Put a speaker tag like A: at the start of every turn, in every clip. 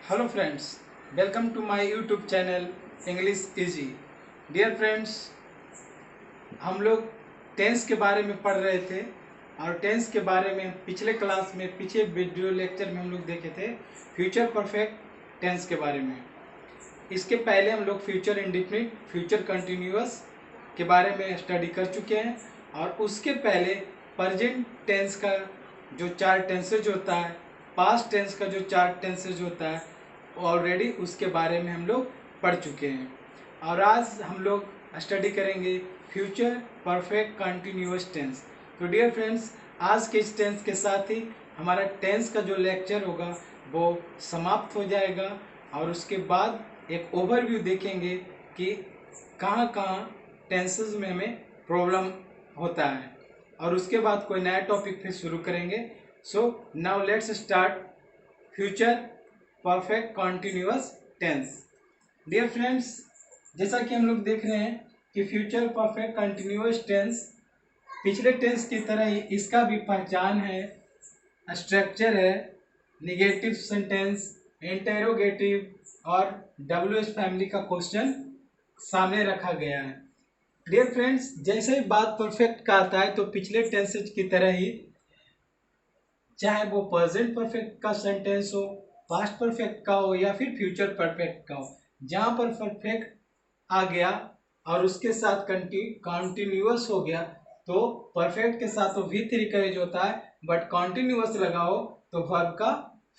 A: Hello friends, welcome to my YouTube channel English easy. Dear friends, हम लोग tense के बारे में पढ़ रहे थे और टेंस के बारे में पिछले क्लास में पीछे वीडियो लेक्चर में हम लोग देखे थे फ्यूचर परफेक्ट टेंस के बारे में। इसके पहले हम लोग फ्यूचर इंडेफिनिट, फ्यूचर कंटिन्यूअस के बारे में स्टडी कर चुके हैं और उसके पहले प्रेजेंट टेंस का जो 4 टेंसेज होता है, पास्ट टेंस का जो 4 टेंसेज होता है ऑलरेडी उसके बारे में हम लोग पढ़ चुके हैं। और आज हम लोग स्टडी करेंगे फ्यूचर परफेक्ट कंटिन्यूअस टेंस। तो डियर फ्रेंड्स, आज के इस टेंस के साथ ही हमारा टेंस का जो लेक्चर होगा वो समाप्त हो जाएगा और उसके बाद एक ओवरव्यू देखेंगे कि कहाँ कहाँ टेंसेस में हमें प्रॉब्लम होता है और उसके बाद कोई नया टॉपिक फिर शुरू करेंगे। So now let's start future perfect continuous tense. Dear friends, जैसा कि हम लोग देख रहे हैं कि फ्यूचर परफेक्ट कंटिन्यूअस टेंस पिछले टेंस की तरह ही इसका भी पहचान है, स्ट्रक्चर है, निगेटिव सेंटेंस, इंटेरोगेटिव और WH फैमिली का क्वेश्चन सामने रखा गया है। डियर फ्रेंड्स, जैसे ही बात परफेक्ट का आता है तो पिछले टेंसेज की तरह ही, चाहे वो प्रेजेंट परफेक्ट का सेंटेंस हो, पास्ट परफेक्ट का हो या फिर फ्यूचर परफेक्ट का हो, जहाँ पर परफेक्ट आ गया और उसके साथ कंटिन्यूअस हो गया तो परफेक्ट के साथ तो V3 रिकरेज होता है, बट कंटिन्यूअस लगाओ तो वर्ब का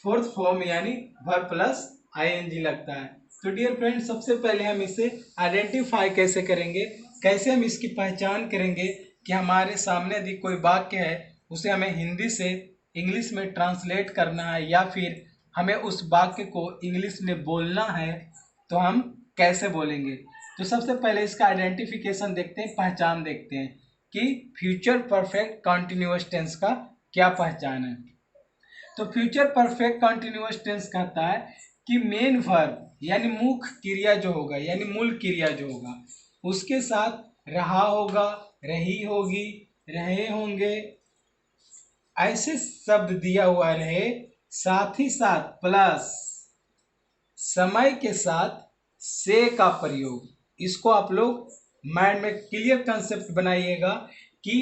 A: फोर्थ फॉर्म यानी वर्ब प्लस ING लगता है। तो डियर फ्रेंड्स, सबसे पहले हम इसे आइडेंटिफाई कैसे करेंगे, कैसे हम इसकी पहचान करेंगे कि हमारे सामने यदि कोई वाक्य है उसे हमें हिंदी से इंग्लिश में ट्रांसलेट करना है या फिर हमें उस वाक्य को इंग्लिश में बोलना है तो हम कैसे बोलेंगे। तो सबसे पहले इसका आइडेंटिफिकेशन देखते हैं, पहचान देखते हैं कि फ्यूचर परफेक्ट कंटिन्यूअस टेंस का क्या पहचान है। तो फ्यूचर परफेक्ट कंटिन्यूअस टेंस कहता है कि मेन वर्ब यानी मुख्य क्रिया जो होगा यानी मूल क्रिया जो होगा उसके साथ रहा होगा, रही होगी, रहे होंगे ऐसे शब्द दिया हुआ रहे, साथ ही साथ प्लस समय के साथ से का प्रयोग। इसको आप लोग माइंड में क्लियर कंसेप्ट बनाइएगा कि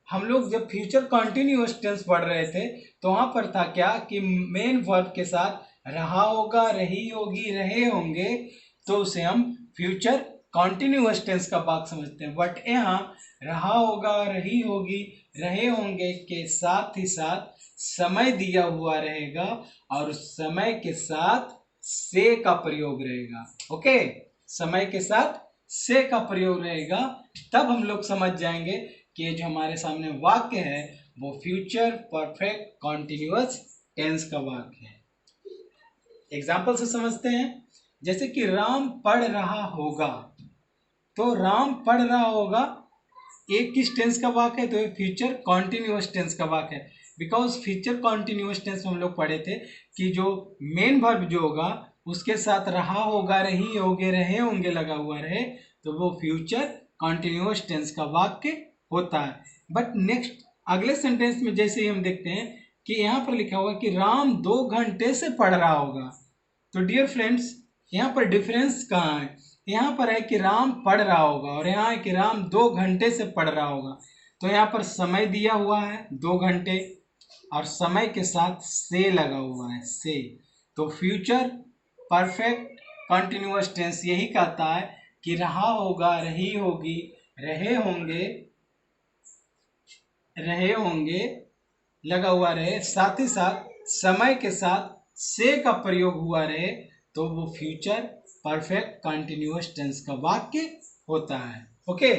A: हम लोग जब फ्यूचर कंटिन्यूअस टेंस पढ़ रहे थे तो वहाँ पर था क्या कि मेन वर्ब के साथ रहा होगा, रही होगी, रहे होंगे तो उसे हम फ्यूचर कंटिन्यूअस टेंस का भाग समझते हैं। बट यहाँ रहा होगा, रही होगी, रहे होंगे के साथ ही साथ समय दिया हुआ रहेगा और समय के साथ से का प्रयोग रहेगा। ओके, समय के साथ से का प्रयोग रहेगा, तब हम लोग समझ जाएंगे कि ये जो हमारे सामने वाक्य है वो फ्यूचर परफेक्ट कंटिन्यूअस टेंस का वाक्य है। एग्जाम्पल से समझते हैं, जैसे कि राम पढ़ रहा होगा, तो राम पढ़ रहा होगा एक किस टेंस का वाक्य है, तो ये फ्यूचर कॉन्टिन्यूअस टेंस का वाक्य है। बिकॉज फ्यूचर कॉन्टिन्यूअस टेंस में हम लोग पढ़े थे कि जो मेन वर्ब जो होगा उसके साथ रहा होगा, रही होगे, रहे होंगे लगा हुआ रहे तो वो फ्यूचर कॉन्टिन्यूअस टेंस का वाक्य होता है। बट नेक्स्ट अगले सेंटेंस में जैसे ही हम देखते हैं कि यहाँ पर लिखा हुआ कि राम 2 घंटे से पढ़ रहा होगा, तो डियर फ्रेंड्स यहाँ पर डिफरेंस कहाँ है। यहाँ पर है कि राम पढ़ रहा होगा और यहाँ है कि राम 2 घंटे से पढ़ रहा होगा। तो यहाँ पर समय दिया हुआ है 2 घंटे और समय के साथ से लगा हुआ है से। तो फ्यूचर परफेक्ट कंटिन्यूअस टेंस यही कहता है कि रहा होगा, रही होगी, रहे होंगे लगा हुआ रहे, साथ ही साथ समय के साथ से का प्रयोग हुआ रहे तो वो फ्यूचर परफेक्ट कंटिन्यूअस टेंस का वाक्य होता है। ओके,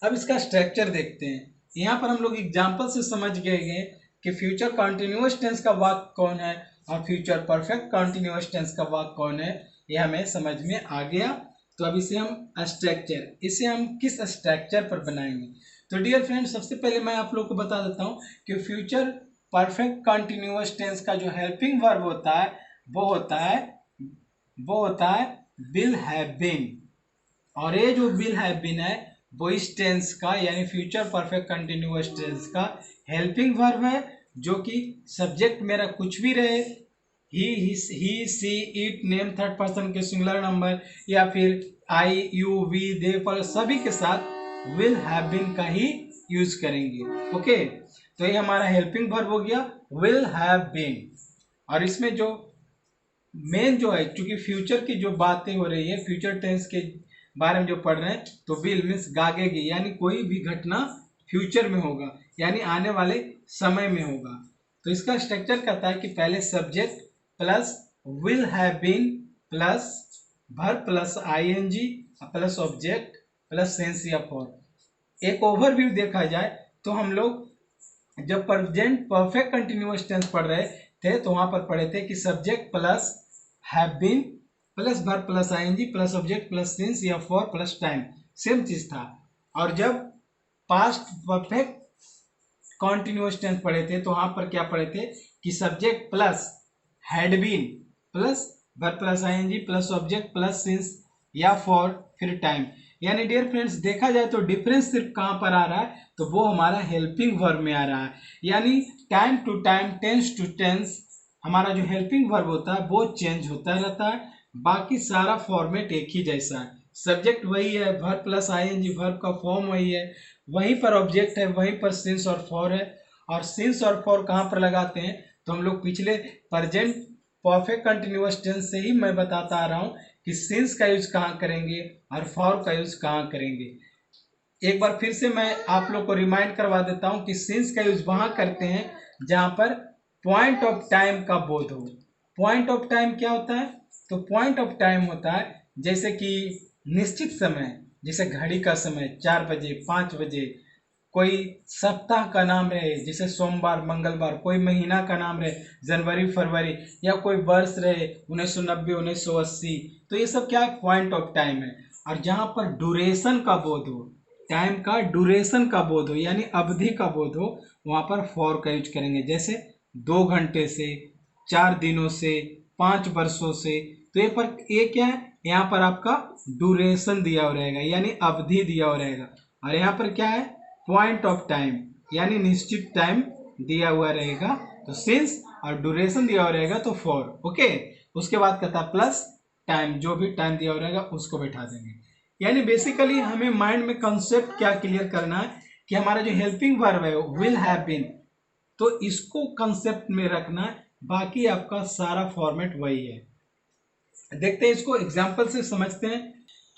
A: अब इसका स्ट्रक्चर देखते हैं। यहाँ पर हम लोग एग्जाम्पल से समझ गए कि फ्यूचर कंटिन्यूअस टेंस का वाक्य कौन है और फ्यूचर परफेक्ट कंटिन्यूअस टेंस का वाक्य कौन है, ये हमें समझ में आ गया। तो अब इसे हम किस स्ट्रक्चर पर बनाएंगे। तो डियर फ्रेंड्स, सबसे पहले मैं आप लोग को बता देता हूँ कि फ्यूचर परफेक्ट कंटिन्यूअस टेंस का जो हेल्पिंग वर्ब होता है वो होता है विल हैव बीन। और ये जो विल हैव बीन है वो इस टेंस का यानी फ्यूचर परफेक्ट कंटिन्यूअस टेंस का हेल्पिंग वर्ब है, जो कि सब्जेक्ट मेरा कुछ भी रहे he she it name third person के सिंगुलर नंबर या फिर आई यू वी दे पर सभी के साथ विल हैव बीन का ही यूज करेंगे। ओके, तो ये हमारा हेल्पिंग वर्ब हो गया विल हैव बीन। और इसमें जो मेन जो है, क्योंकि फ्यूचर की जो बातें हो रही है, फ्यूचर टेंस के बारे में जो पढ़ रहे हैं, तो विल मीन्स गागेगी, यानी कोई भी घटना फ्यूचर में होगा, यानी आने वाले समय में होगा। तो इसका स्ट्रक्चर कहता है कि पहले subject plus will have been plus verb plus ING plus object plus since या फॉर। एक ओवरव्यू देखा जाए तो हम लोग जब प्रेजेंट परफेक्ट कंटिन्यूअस टेंस पढ़ रहे थे तो वहां पर पढ़े थे कि subject plus have been plus verb plus ING plus object plus since या फॉर प्लस टाइम, सेम चीज था। और जब पास्ट परफेक्ट कॉन्टिन्यूअस टेंस पढ़े थे तो वहां पर क्या पढ़े थे कि subject plus had been plus verb plus ING plus object plus since या फॉर फिर टाइम। यानी डियर फ्रेंड्स देखा जाए तो डिफरेंस सिर्फ कहां पर आ रहा है, तो वो हमारा हेल्पिंग वर्ब में आ रहा है। यानी time to time tense to tense हमारा जो हेल्पिंग वर्ब होता है वो चेंज होता रहता है, बाकी सारा फॉर्मेट एक ही जैसा है। सब्जेक्ट वही है, वर्ब प्लस आईएनजी वर्ब का फॉर्म वही है, वहीं पर ऑब्जेक्ट है, वहीं पर सिंस और फॉर है। और सिंस और फॉर कहाँ पर लगाते हैं, तो हम लोग पिछले प्रेजेंट परफेक्ट कंटिन्यूअस टेंस से ही मैं बताता आ रहा हूँ कि सिंस का यूज कहाँ करेंगे और फॉर का यूज कहाँ करेंगे। एक बार फिर से मैं आप लोग को रिमाइंड करवा देता हूँ कि सिंस का यूज वहां करते हैं जहां पर पॉइंट ऑफ टाइम का बोध हो। पॉइंट ऑफ टाइम क्या होता है, तो पॉइंट ऑफ टाइम होता है जैसे कि निश्चित समय, जैसे घड़ी का समय 4 बजे 5 बजे, कोई सप्ताह का नाम रहे जैसे सोमवार मंगलवार, कोई महीना का नाम रहे जनवरी फरवरी, या कोई वर्ष रहे 1990 1980, तो ये सब क्या है, पॉइंट ऑफ टाइम है। और जहां पर ड्यूरेशन का बोध हो, टाइम का ड्यूरेशन का बोध हो यानी अवधि का बोध हो, वहां पर फॉर का यूज करेंगे। जैसे 2 घंटे से, 4 दिनों से, 5 वर्षों से, तो ये क्या है, यहाँ पर आपका ड्यूरेशन दिया हुआ रहेगा यानी अवधि दिया हुआ रहेगा। और यहाँ पर क्या है, पॉइंट ऑफ टाइम यानी निश्चित टाइम दिया हुआ रहेगा, तो सिंस और ड्यूरेशन दिया हुआ रहेगा तो फॉर। ओके, उसके बाद कहता है प्लस टाइम, जो भी टाइम दिया हुआ रहेगा उसको बैठा देंगे। यानी बेसिकली हमें माइंड में कंसेप्ट क्या क्लियर करना है कि हमारा जो हेल्पिंग वर्ब है विल हैव बीन, तो इसको कंसेप्ट में रखना है, बाकी आपका सारा फॉर्मेट वही है। देखते हैं इसको एग्जाम्पल से समझते हैं।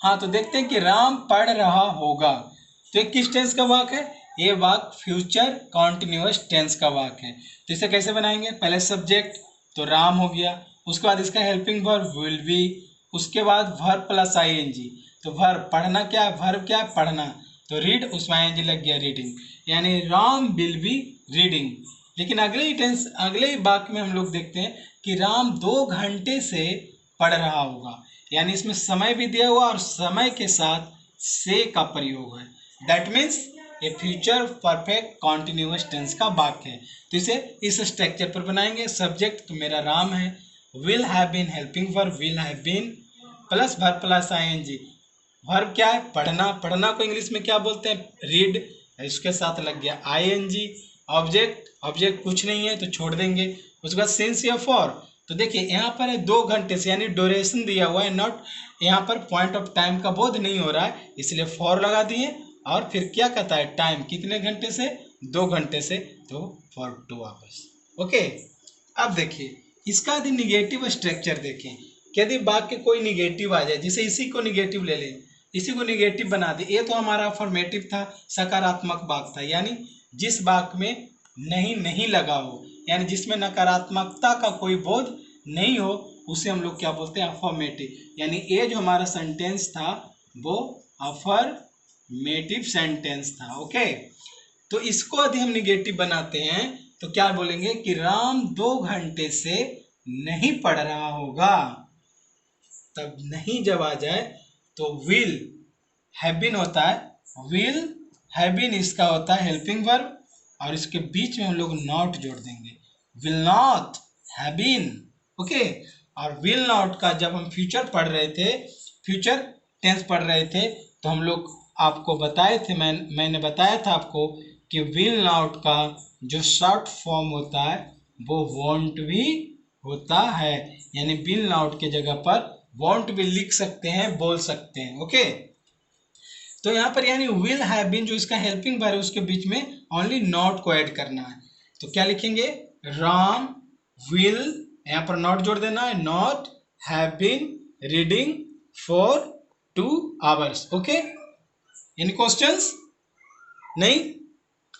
A: हाँ, तो देखते हैं कि राम पढ़ रहा होगा, तो ये किस टेंस का वाक्य है, ये वाक्य फ्यूचर कॉन्टिन्यूअस टेंस का वाक्य है। तो इसे कैसे बनाएंगे, पहले सब्जेक्ट तो राम हो गया, उसके बाद इसका हेल्पिंग वर्ब विल बी, उसके बाद वर्ब प्लस आईएनजी, तो वर्ब पढ़ना क्या है, वर्ब क्या है, पढ़ना, तो रीड, उसमें आईएनजी लग गया रीडिंग, यानी राम विल बी रीडिंग। लेकिन अगले ही वाक्य में हम लोग देखते हैं कि राम 2 घंटे से पढ़ रहा होगा, यानी इसमें समय भी दिया हुआ और समय के साथ से का प्रयोग है। दैट मीन्स ये फ्यूचर परफेक्ट कॉन्टिन्यूअस टेंस का वाक्य है। तो इसे इस स्ट्रक्चर पर बनाएंगे। सब्जेक्ट तो मेरा राम है, will have been helping verb will have been plus verb plus ING, verb क्या है, पढ़ना, पढ़ना को इंग्लिश में क्या बोलते हैं, रीड, इसके साथ लग गया आईएनजी, ऑब्जेक्ट कुछ नहीं है तो छोड़ देंगे, उसके बाद सिंस या फॉर। तो देखिए यहाँ पर है 2 घंटे से, यानी ड्यूरेशन दिया हुआ है, नॉट यहाँ पर पॉइंट ऑफ टाइम का बोध नहीं हो रहा है, इसलिए फॉर लगा दिए। और फिर क्या कहता है, टाइम कितने घंटे से, 2 घंटे से, तो फॉर 2 आवर्स। ओके, अब देखिए इसका यदि निगेटिव स्ट्रक्चर देखें, यदि वाक्य कोई निगेटिव आ जाए, जैसे इसी को निगेटिव ले लें, इसी को निगेटिव बना दे, ये तो हमारा अफर्मेटिव था, सकारात्मक वाक्य था, यानी जिस वाक्य में नहीं लगा हो, यानी जिसमें नकारात्मकता का कोई बोध नहीं हो, उसे हम लोग क्या बोलते हैं, अफर्मेटिव। यानी ये जो हमारा सेंटेंस था वो अफर्मेटिव सेंटेंस था। ओके, तो इसको यदि हम निगेटिव बनाते हैं तो क्या बोलेंगे कि राम 2 घंटे से नहीं पढ़ रहा होगा। तब नहीं जब आ जाए तो विल हैव बीन होता है, विल हैव बीन इसका होता है हेल्पिंग वर्ब, और इसके बीच में हम लोग नॉट जोड़ देंगे, will not have been. Okay, और विल नॉट का जब हम फ्यूचर पढ़ रहे थे, फ्यूचर टेंस पढ़ रहे थे, तो हम लोग आपको बताए थे, मैंने बताया था आपको कि विल नॉट का जो शॉर्ट फॉर्म होता है वो वॉन्ट भी होता है, यानी विल नॉट के जगह पर वॉन्ट भी लिख सकते हैं, बोल सकते हैं। ओके, तो यहाँ पर यानी विल हैव बीन जो इसका हेल्पिंग वर्ब है उसके बीच में ओनली नॉट को ऐड करना है। तो क्या लिखेंगे, राम विल, यहाँ पर नॉट जोड़ देना है, not have been reading for 2 hours। Okay, any questions? नहीं,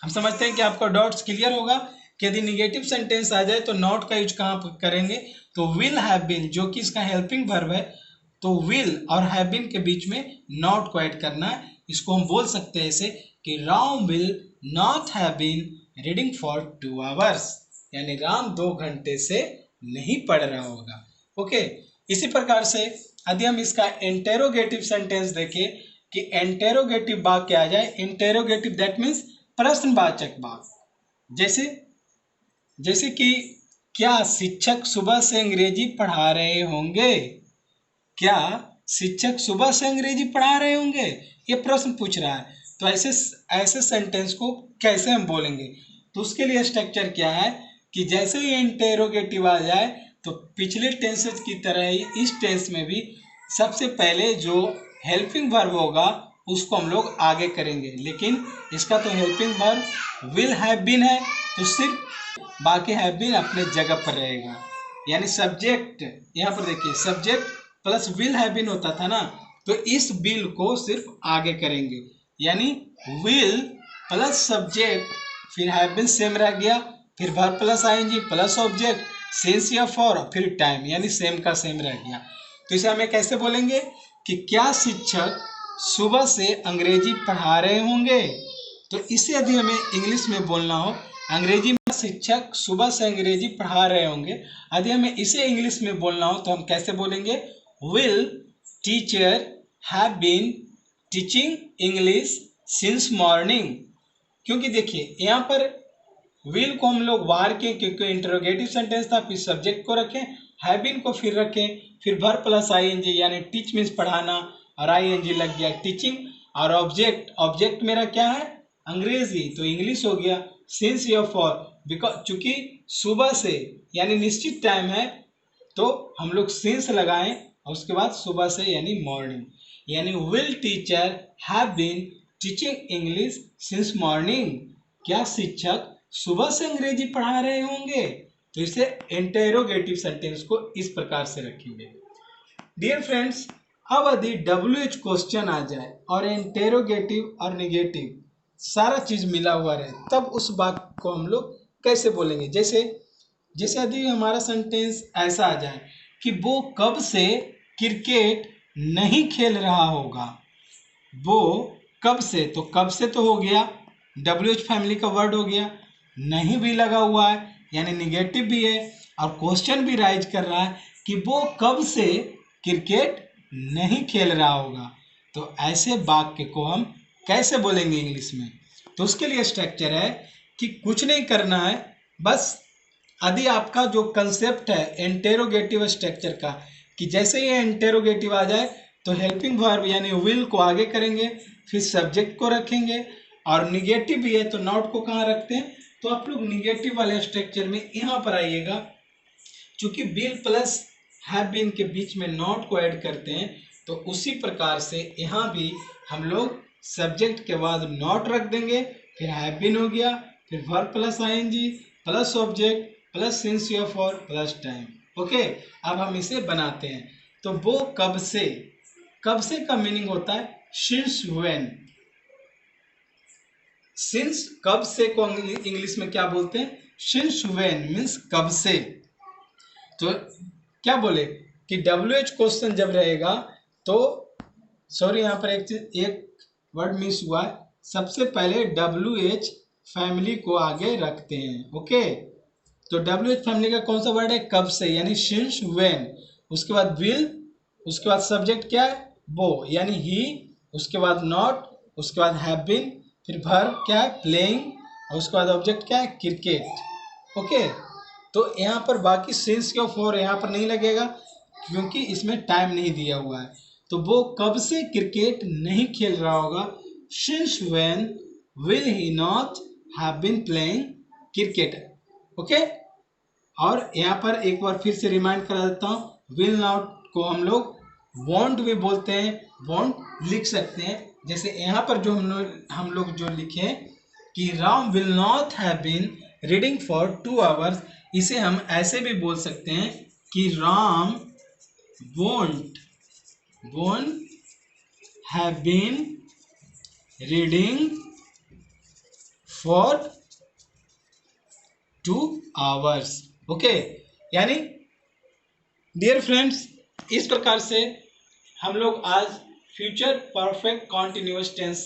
A: हम समझते हैं कि आपका डॉट्स क्लियर होगा कि यदि निगेटिव सेंटेंस आ जाए तो नॉट का यूज कहाँ पर करेंगे, तो विल हैव बीन जो कि इसका हेल्पिंग वर्ब है, तो विल और हैव बीन के बीच में नॉट को ऐड करना है। इसको हम बोल सकते हैं ऐसे कि Ram will not have been reading for 2 hours, यानी राम 2 घंटे से नहीं पढ़ रहा होगा। ओके, इसी प्रकार से यदि हम इसका इंटेरोगेटिव सेंटेंस देखें कि इंटेरोगेटिव वाक्य आ जाए, इंटेरोगेटिव दैट मीन्स प्रश्नवाचक वाक्य, जैसे कि क्या शिक्षक सुबह से अंग्रेजी पढ़ा रहे होंगे, क्या शिक्षक सुबह से अंग्रेजी पढ़ा रहे होंगे, ये प्रश्न पूछ रहा है। तो ऐसे सेंटेंस को कैसे हम बोलेंगे, तो उसके लिए स्ट्रक्चर क्या है कि जैसे ही इंटेरोगेटिव आ जाए तो पिछले टेंसेस की तरह ही इस टेंस में भी सबसे पहले जो हेल्पिंग वर्ब होगा उसको हम लोग आगे करेंगे, लेकिन इसका तो helping verb will have been है, तो सिर्फ बाकी हैव बीन अपने जगह पर रहेगा। यानी सब्जेक्ट, यहाँ पर देखिए subject plus will have been होता था ना, तो इस विल को सिर्फ आगे करेंगे, यानी विल प्लस सब्जेक्ट फिर हैव बीन सेम रह गया, फिर verb plus ING plus object since या फॉर फिर टाइम, यानी सेम का सेम रह गया। तो इसे हमें कैसे बोलेंगे कि क्या शिक्षक सुबह से अंग्रेजी पढ़ा रहे होंगे, तो इसे यदि हमें इंग्लिश में बोलना हो, अंग्रेजी में शिक्षक सुबह से अंग्रेजी पढ़ा रहे होंगे, यदि हमें इसे इंग्लिश में बोलना हो तो हम कैसे बोलेंगे, will teacher have been teaching English since morning. क्योंकि देखिए यहाँ पर विल को हम लोग वार के, क्योंकि इंटरोगेटिव सेंटेंस था, फिर सब्जेक्ट को रखें, हैव बीन को फिर रखें, फिर वर्ब प्लस आईएनजी, यानी टीच मीन्स पढ़ाना और आईएनजी लग गया टीचिंग, और ऑब्जेक्ट मेरा क्या है, अंग्रेजी, तो इंग्लिश हो गया, सिंस या फॉर, बिकॉज चूंकि सुबह से यानी निश्चित टाइम है तो हम लोग सिंस लगाएं और उसके बाद सुबह से यानी मॉर्निंग, यानी will teacher have been teaching English since morning, क्या शिक्षक सुबह से अंग्रेजी पढ़ा रहे होंगे, तो इसे इंटेरोगेटिव सेंटेंस को इस प्रकार से रखेंगे। डियर फ्रेंड्स, अब यदि WH क्वेश्चन आ जाए और इंटेरोगेटिव और निगेटिव सारा चीज मिला हुआ रहे, तब उस वाक्य को हम लोग कैसे बोलेंगे। जैसे यदि हमारा सेंटेंस ऐसा आ जाए कि वो कब से क्रिकेट नहीं खेल रहा होगा, वो कब से, तो कब से तो हो गया, WH फैमिली का वर्ड हो गया, नहीं भी लगा हुआ है यानी निगेटिव भी है, और क्वेश्चन भी राइज कर रहा है कि वो कब से क्रिकेट नहीं खेल रहा होगा, तो ऐसे वाक्य को हम कैसे बोलेंगे इंग्लिश में। तो उसके लिए स्ट्रक्चर है कि कुछ नहीं करना है, बस यदि आपका जो कंसेप्ट है इंटेरोगेटिव स्ट्रक्चर का, कि जैसे ये इंटेरोगेटिव आ जाए तो हेल्पिंग वर्ब यानी विल को आगे करेंगे, फिर सब्जेक्ट को रखेंगे, और निगेटिव भी है तो नॉट को कहाँ रखते हैं, तो आप लोग निगेटिव वाले स्ट्रक्चर में यहाँ पर आइएगा, चूंकि विल प्लस हैव बीन के बीच में नॉट को ऐड करते हैं, तो उसी प्रकार से यहाँ भी हम लोग सब्जेक्ट के बाद नॉट रख देंगे, फिर हैव बीन हो गया, फिर verb plus ING plus object plus since या फॉर प्लस टाइम। ओके, अब हम इसे बनाते हैं। तो वो कब से का मीनिंग होता है सिंस व्हेन। सिंस कब से को इंग्लिश में क्या बोलते हैं, सिंस व्हेन मीन्स कब से। तो क्या बोले कि WH क्वेश्चन जब रहेगा तो सॉरी यहाँ पर एक वर्ड मिस हुआ है, सबसे पहले WH फैमिली को आगे रखते हैं। ओके, तो WH फैमिली का कौन सा वर्ड है, कब से, यानी सिंस व्हेन, उसके बाद विल, उसके बाद सब्जेक्ट क्या है वो यानी ही, उसके बाद नॉट, उसके बाद हैव बीन, फिर वर्ब क्या है प्लेइंग, और उसके बाद ऑब्जेक्ट क्या है क्रिकेट। ओके, तो यहाँ पर बाकी सिंस या फॉर यहाँ पर नहीं लगेगा क्योंकि इसमें टाइम नहीं दिया हुआ है। तो वो कब से क्रिकेट नहीं खेल रहा होगा, since when will he not have been playing cricket. Okay, और यहाँ पर एक बार फिर से रिमाइंड करा देता हूँ, विल नॉट को हम लोग वॉन्ट भी बोलते हैं, वॉन्ट लिख सकते हैं। जैसे यहाँ पर जो हम लोग जो लिखे कि Ram will not have been reading for 2 hours, इसे हम ऐसे भी बोल सकते हैं कि Ram won't have been reading for 2 hours. Okay, यानी डियर फ्रेंड्स, इस प्रकार से हम लोग आज फ्यूचर परफेक्ट कॉन्टिन्यूअस टेंस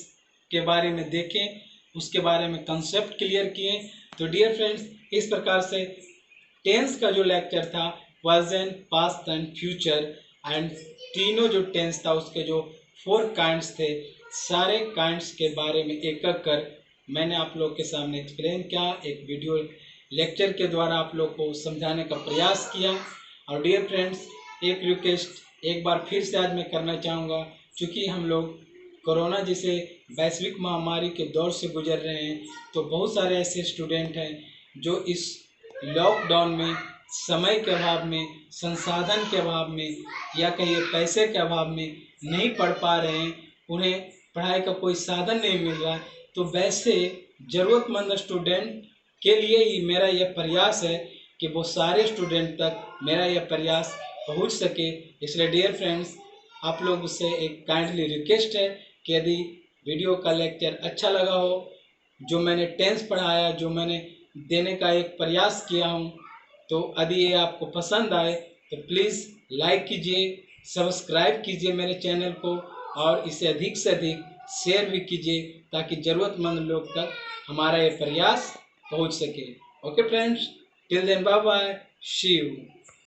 A: के बारे में देखें, उसके बारे में कंसेप्ट क्लियर किए। तो डियर फ्रेंड्स, इस प्रकार से टेंस का जो लेक्चर था present, past and future, and तीनों जो टेंस था उसके जो 4 काइंड्स थे, सारे काइंड्स के बारे में एक एक कर मैंने आप लोग के सामने एक्सप्लेन किया, एक वीडियो लेक्चर के द्वारा आप लोग को समझाने का प्रयास किया। और डियर फ्रेंड्स, एक रिक्वेस्ट एक बार फिर से आज मैं करना चाहूँगा, क्योंकि हम लोग कोरोना जैसे वैश्विक महामारी के दौर से गुजर रहे हैं, तो बहुत सारे ऐसे स्टूडेंट हैं जो इस लॉकडाउन में समय के अभाव में, संसाधन के अभाव में, या कहिए पैसे के अभाव में नहीं पढ़ पा रहे हैं, उन्हें पढ़ाई का कोई साधन नहीं मिल रहा। तो वैसे ज़रूरतमंद स्टूडेंट के लिए ही मेरा यह प्रयास है कि वो सारे स्टूडेंट तक मेरा यह प्रयास पहुंच सके। इसलिए डियर फ्रेंड्स, आप लोग से एक काइंडली रिक्वेस्ट है कि यदि वीडियो का लेक्चर अच्छा लगा हो, जो मैंने टेंस पढ़ाया, जो मैंने देने का एक प्रयास किया हूँ, तो यदि ये आपको पसंद आए तो प्लीज़ लाइक कीजिए, सब्सक्राइब कीजिए मेरे चैनल को, और इसे अधिक से अधिक शेयर भी कीजिए ताकि ज़रूरतमंद लोग तक हमारा ये प्रयास पहुँच सके। Okay friends, till then bye bye, see you.